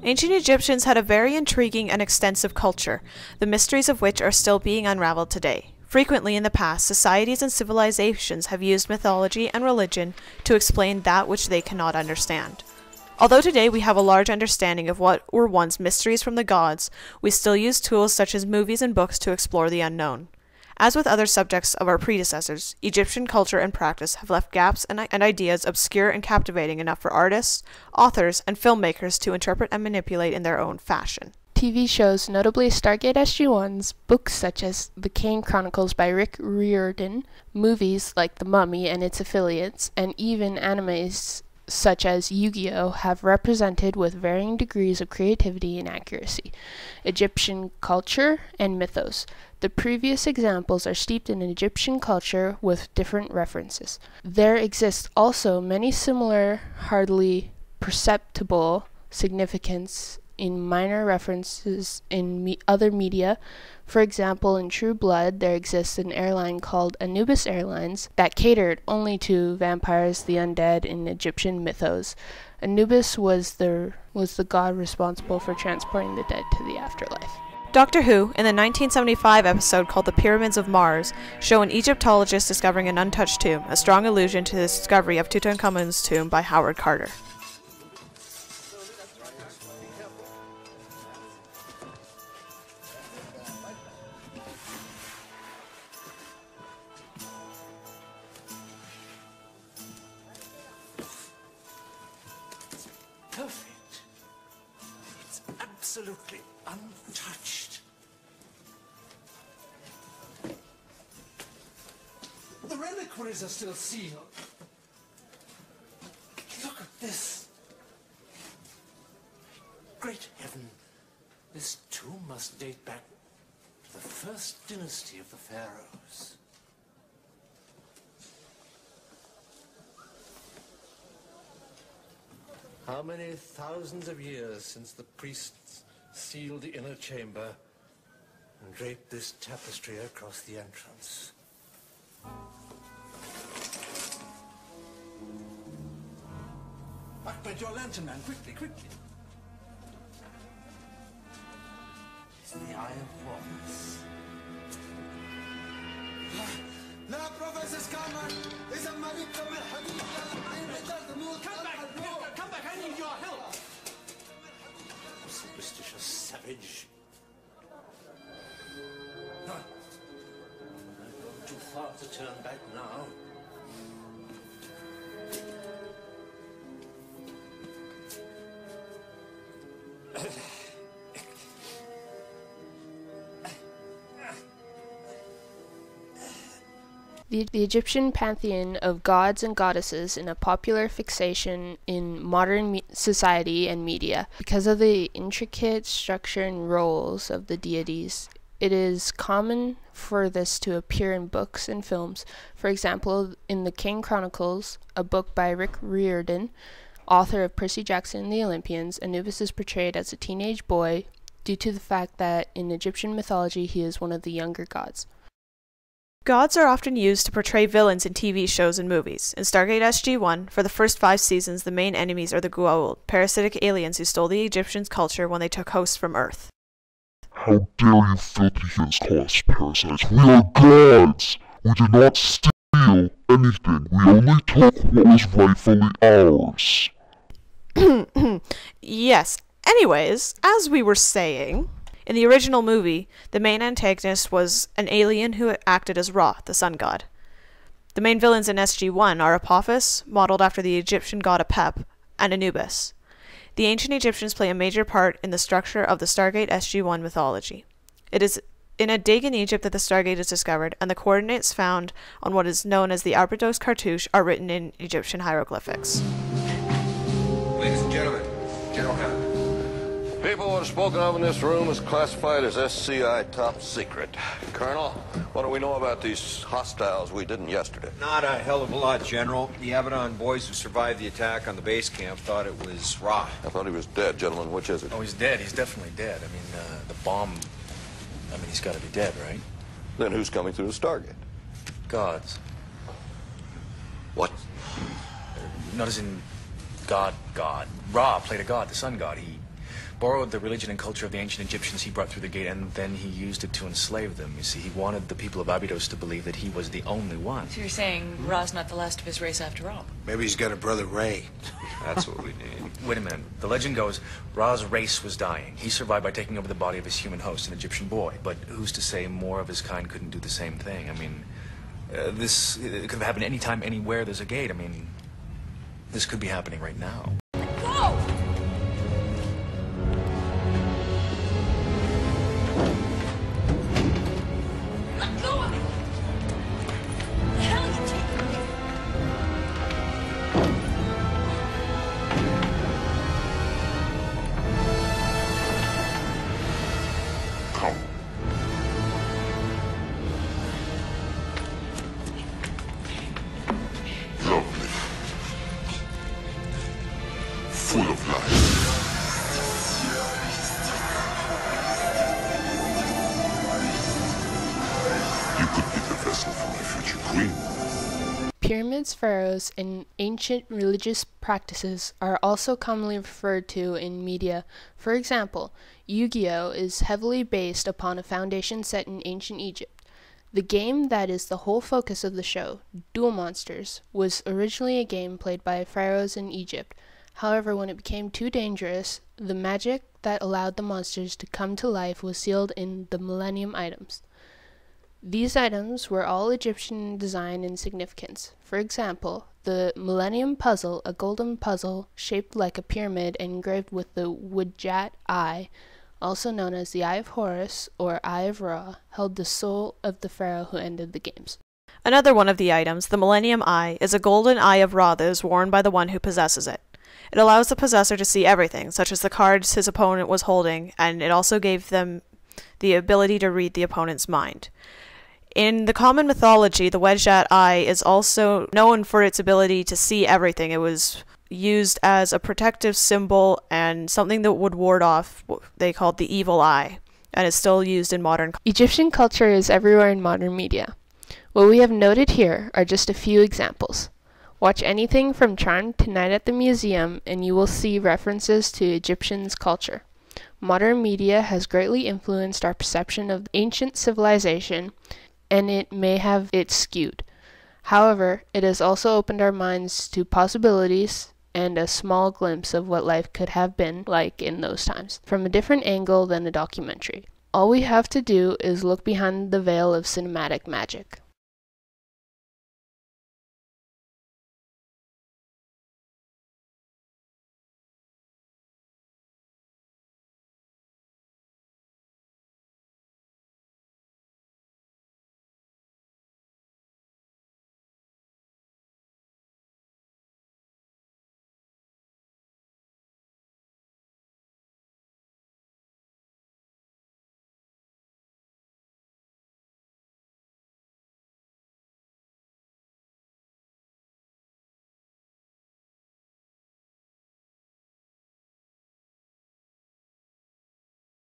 Ancient Egyptians had a very intriguing and extensive culture, the mysteries of which are still being unraveled today. Frequently in the past, societies and civilizations have used mythology and religion to explain that which they cannot understand. Although today we have a large understanding of what were once mysteries from the gods, we still use tools such as movies and books to explore the unknown. As with other subjects of our predecessors, Egyptian culture and practice have left gaps and ideas obscure and captivating enough for artists, authors, and filmmakers to interpret and manipulate in their own fashion. TV shows, notably Stargate SG-1's, books such as The Kane Chronicles by Rick Riordan, movies like The Mummy and its affiliates, and even animes such as Yu-Gi-Oh! Have represented with varying degrees of creativity and accuracy Egyptian culture and mythos. The previous examples are steeped in Egyptian culture with different references. There exist also many similar, hardly perceptible significance in minor references in other media. For example, in True Blood, there exists an airline called Anubis Airlines that catered only to vampires, the undead, in Egyptian mythos. Anubis was the god responsible for transporting the dead to the afterlife. Doctor Who, in the 1975 episode called The Pyramids of Mars, show an Egyptologist discovering an untouched tomb, a strong allusion to the discovery of Tutankhamun's tomb by Howard Carter. Perfect. It's absolutely untouched. The reliquaries are still sealed. Look at this. Great heaven. This tomb must date back to the first dynasty of the pharaohs. How many thousands of years since the priests sealed the inner chamber and draped this tapestry across the entrance? But your lantern, man, quickly, quickly. It's the Eye of Horus. لا بروفيسور كامل إذا ما بيكمل الحديث لا تموت. Come back, I need your help. Superstitious savage. No. I've gone too far to turn back now. The Egyptian pantheon of gods and goddesses in a popular fixation in modern society and media. Because of the intricate structure and roles of the deities, it is common for this to appear in books and films. For example, in The Kane Chronicles, a book by Rick Riordan, author of Percy Jackson and the Olympians, Anubis is portrayed as a teenage boy due to the fact that in Egyptian mythology he is one of the younger gods. Gods are often used to portray villains in TV shows and movies. In Stargate SG-1, for the first 5 seasons, the main enemies are the Goa'uld, parasitic aliens who stole the Egyptians' culture when they took hosts from Earth. How dare you filthy heathens call us parasites? We are gods! We did not steal anything. We only took what was rightfully ours. Yes. Anyways, as we were saying, in the original movie, the main antagonist was an alien who acted as Ra, the sun god. The main villains in SG-1 are Apophis, modeled after the Egyptian god Apep, and Anubis. The ancient Egyptians play a major part in the structure of the Stargate SG-1 mythology. It is in a dig in Egypt that the Stargate is discovered, and the coordinates found on what is known as the Abydos cartouche are written in Egyptian hieroglyphics. Ladies and gentlemen, General Hammond. People what are spoken of in this room is classified as SCI top secret. Colonel, what do we know about these hostiles we didn't yesterday? Not a hell of a lot, General. The Abaddon boys who survived the attack on the base camp thought it was Ra. I thought he was dead, gentlemen. Which is it? Oh, he's dead. He's definitely dead. I mean, the bomb... I mean, he's got to be dead, right? Then who's coming through the Stargate? Gods. What? Not as in God. Ra played a god, the sun god. borrowed the religion and culture of the ancient Egyptians he brought through the gate, and then he used it to enslave them. You see, he wanted the people of Abydos to believe that he was the only one. So you're saying Ra's not the last of his race after all? Maybe he's got a brother Ray. That's what we need. Wait a minute. The legend goes, Ra's race was dying. He survived by taking over the body of his human host, an Egyptian boy. But who's to say more of his kind couldn't do the same thing? I mean, this it could have happened anytime, anywhere there's a gate. I mean, this could be happening right now. Go! Let go of me! The hell are you taking me? Come. Lovely. Full of life. You could be the vessel for my future queen. Pyramids, pharaohs, and ancient religious practices are also commonly referred to in media. For example, Yu-Gi-Oh! Is heavily based upon a foundation set in ancient Egypt. The game that is the whole focus of the show, Duel Monsters, was originally a game played by pharaohs in Egypt. However, when it became too dangerous, the magic that allowed the monsters to come to life was sealed in the Millennium Items. These items were all Egyptian in design and significance. For example, the Millennium Puzzle, a golden puzzle shaped like a pyramid and engraved with the Wadjat Eye, also known as the Eye of Horus or Eye of Ra, held the soul of the pharaoh who ended the games. Another one of the items, the Millennium Eye, is a golden eye of Ra that is worn by the one who possesses it. It allows the possessor to see everything, such as the cards his opponent was holding, and it also gave them the ability to read the opponent's mind. In the common mythology, the Wadjat Eye is also known for its ability to see everything. It was used as a protective symbol and something that would ward off what they called the evil eye, and is still used in modern Egyptian culture is everywhere in modern media. What we have noted here are just a few examples. Watch anything from Charmed to Night at the Museum and you will see references to Egyptian culture. Modern media has greatly influenced our perception of ancient civilization, and it may have it skewed. However, it has also opened our minds to possibilities and a small glimpse of what life could have been like in those times, from a different angle than a documentary. All we have to do is look behind the veil of cinematic magic.